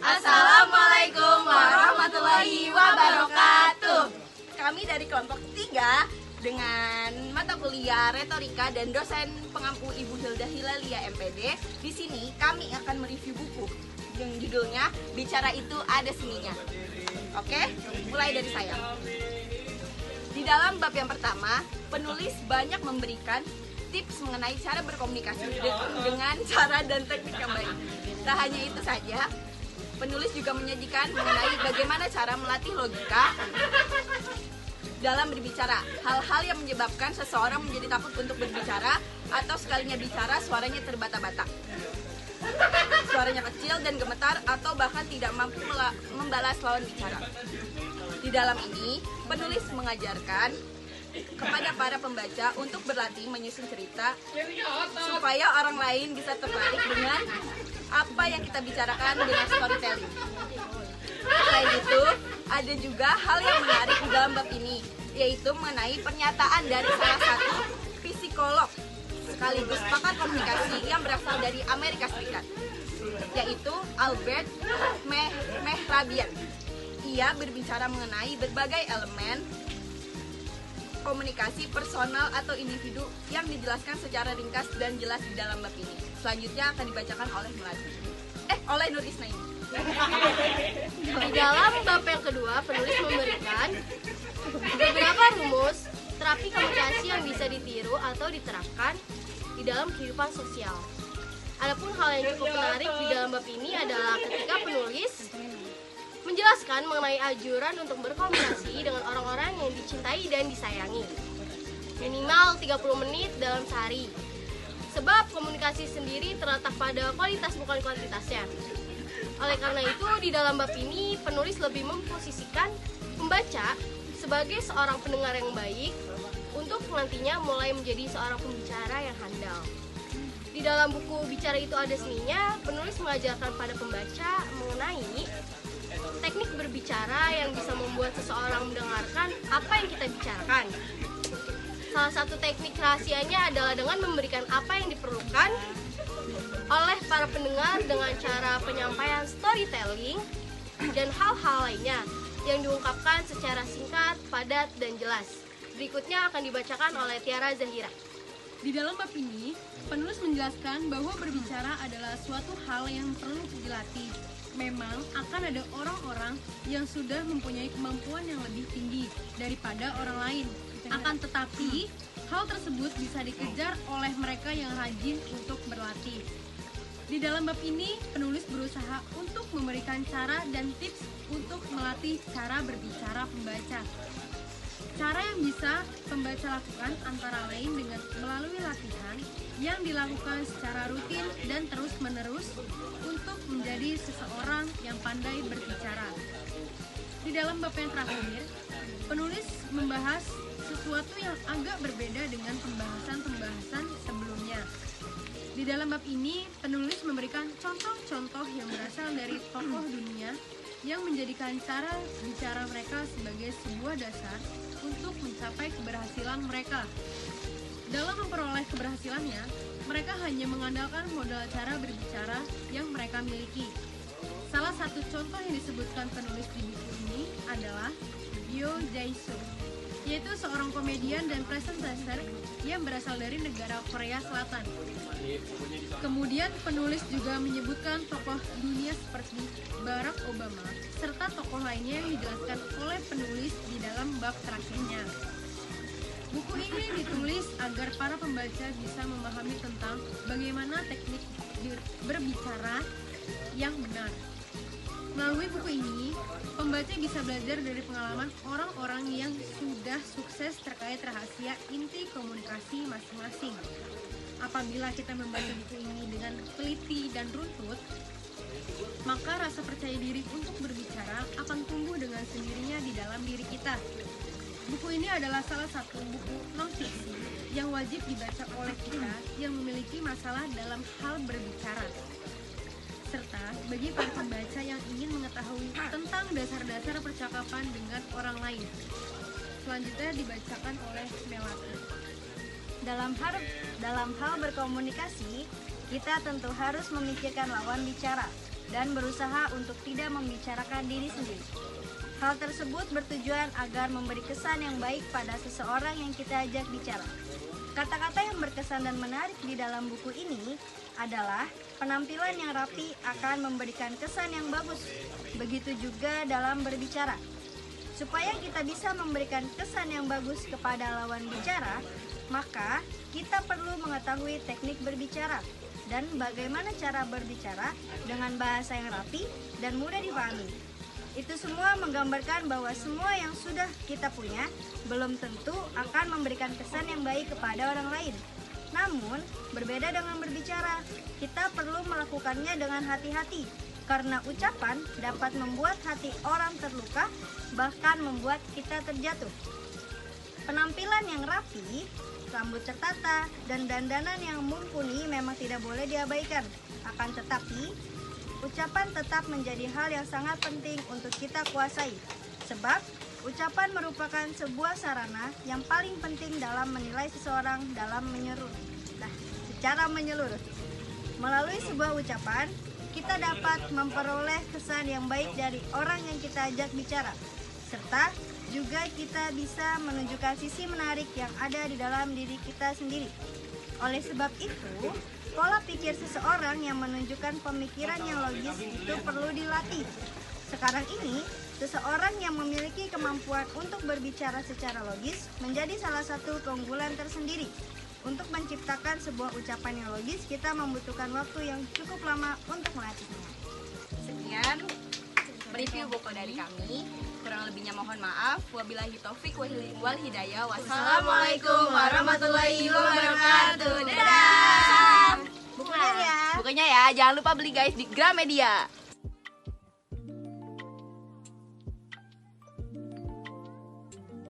Assalamualaikum warahmatullahi wabarakatuh. Kami dari kelompok 3 dengan mata kuliah retorika dan dosen pengampu Ibu Hilda Hilalia MPD. Di sini kami akan mereview buku yang judulnya Bicara Itu Ada Seninya. Oke, mulai dari saya. Di dalam bab yang pertama, penulis banyak memberikan tips mengenai cara berkomunikasi dengan cara dan teknik yang baik. Tak hanya itu saja, penulis juga menyajikan mengenai bagaimana cara melatih logika dalam berbicara. Hal-hal yang menyebabkan seseorang menjadi takut untuk berbicara atau sekalinya bicara suaranya terbata-bata. Suaranya kecil dan gemetar atau bahkan tidak mampu membalas lawan bicara. Di dalam ini, penulis mengajarkan kepada para pembaca untuk berlatih menyusun cerita supaya orang lain bisa tertarik dengan apa yang kita bicarakan dengan storytelling. Selain itu, ada juga hal yang menarik di dalam bab ini, yaitu mengenai pernyataan dari salah satu psikolog sekaligus pakar komunikasi yang berasal dari Amerika Serikat, yaitu Albert Mehrabian. Ia berbicara mengenai berbagai elemen komunikasi personal atau individu yang dijelaskan secara ringkas dan jelas di dalam bab ini. Selanjutnya akan dibacakan oleh oleh Nur Isnaini. Di dalam bab yang kedua, penulis memberikan beberapa rumus terapi komunikasi yang bisa ditiru atau diterapkan di dalam kehidupan sosial. Adapun hal yang cukup menarik di dalam bab ini adalah ketika penulis menjelaskan mengenai anjuran untuk berkomunikasi dengan orang-orang yang dicintai dan disayangi. Minimal 30 menit dalam sehari. Sebab komunikasi sendiri terletak pada kualitas bukan kuantitasnya. Oleh karena itu, di dalam bab ini penulis lebih memposisikan pembaca sebagai seorang pendengar yang baik untuk nantinya mulai menjadi seorang pembicara yang handal. Di dalam buku Bicara Itu Ada Seninya, penulis mengajarkan pada pembaca mengenai teknik berbicara yang bisa membuat seseorang mendengarkan apa yang kita bicarakan. Salah satu teknik rahasianya adalah dengan memberikan apa yang diperlukan oleh para pendengar dengan cara penyampaian storytelling dan hal-hal lainnya yang diungkapkan secara singkat, padat, dan jelas. Berikutnya akan dibacakan oleh Tiara Zahira. Di dalam bab ini, penulis menjelaskan bahwa berbicara adalah suatu hal yang perlu dilatih. Memang akan ada orang-orang yang sudah mempunyai kemampuan yang lebih tinggi daripada orang lain. Akan tetapi, hal tersebut bisa dikejar oleh mereka yang rajin untuk berlatih. Di dalam bab ini, penulis berusaha untuk memberikan cara dan tips untuk melatih cara berbicara pembaca. Cara yang bisa pembaca lakukan antara lain dengan melalui latihan yang dilakukan secara rutin dan terus-menerus untuk menjadi seseorang yang pandai berbicara. Di dalam bab yang terakhir, penulis membahas sesuatu yang agak berbeda dengan pembahasan-pembahasan sebelumnya. Di dalam bab ini, penulis memberikan contoh-contoh yang berasal dari tokoh dunia yang menjadikan cara bicara mereka sebagai sebuah dasar untuk mencapai keberhasilan mereka. Dalam memperoleh keberhasilannya, mereka hanya mengandalkan modal cara berbicara yang mereka miliki. Salah satu contoh yang disebutkan penulis di buku ini adalah Yoo Jae-suk, yaitu seorang komedian dan presenter yang berasal dari negara Korea Selatan. Kemudian penulis juga menyebutkan tokoh dunia seperti Barack Obama serta tokoh lainnya yang dijelaskan oleh penulis di dalam bab terakhirnya. Buku ini ditulis agar para pembaca bisa memahami tentang bagaimana teknik berbicara yang benar. Melalui buku ini, pembaca bisa belajar dari pengalaman orang-orang yang sudah sukses terkait rahasia inti komunikasi masing-masing. Apabila kita membaca buku ini dengan teliti dan runtut, maka rasa percaya diri untuk berbicara akan tumbuh dengan sendirinya di dalam diri kita. Buku ini adalah salah satu buku non-fiksi yang wajib dibaca oleh kita yang memiliki masalah dalam hal berbicara. Serta bagi para pembaca yang ingin mengetahui tentang dasar-dasar percakapan dengan orang lain. Selanjutnya dibacakan oleh Melati. Dalam hal berkomunikasi, kita tentu harus memikirkan lawan bicara. dan berusaha untuk tidak membicarakan diri sendiri. Hal tersebut bertujuan agar memberi kesan yang baik pada seseorang yang kita ajak bicara. Kata-kata yang berkesan dan menarik di dalam buku ini adalah penampilan yang rapi akan memberikan kesan yang bagus. Begitu juga dalam berbicara. Supaya kita bisa memberikan kesan yang bagus kepada lawan bicara, maka kita perlu mengetahui teknik berbicara dan bagaimana cara berbicara dengan bahasa yang rapi dan mudah dipahami. Itu semua menggambarkan bahwa semua yang sudah kita punya belum tentu akan memberikan kesan yang baik kepada orang lain. Namun, berbeda dengan berbicara, kita perlu melakukannya dengan hati-hati karena ucapan dapat membuat hati orang terluka, bahkan membuat kita terjatuh. Penampilan yang rapi, rambut tertata, dan dandanan yang mumpuni memang tidak boleh diabaikan. Akan tetapi, ucapan tetap menjadi hal yang sangat penting untuk kita kuasai. Sebab, ucapan merupakan sebuah sarana yang paling penting dalam menilai seseorang secara menyeluruh. Melalui sebuah ucapan, kita dapat memperoleh kesan yang baik dari orang yang kita ajak bicara. Serta juga kita bisa menunjukkan sisi menarik yang ada di dalam diri kita sendiri. Oleh sebab itu, pola pikir seseorang yang menunjukkan pemikiran yang logis itu perlu dilatih. Sekarang ini, seseorang yang memiliki kemampuan untuk berbicara secara logis menjadi salah satu keunggulan tersendiri. Untuk menciptakan sebuah ucapan yang logis, kita membutuhkan waktu yang cukup lama untuk melatihnya. Sekian review buku dari kami. Kurang lebihnya mohon maaf. Wabillahi taufik wal hidayah. Wassalamualaikum warahmatullahi wabarakatuh. Dadah. Bukunya ya. Bukunya ya, jangan lupa beli guys di Gramedia.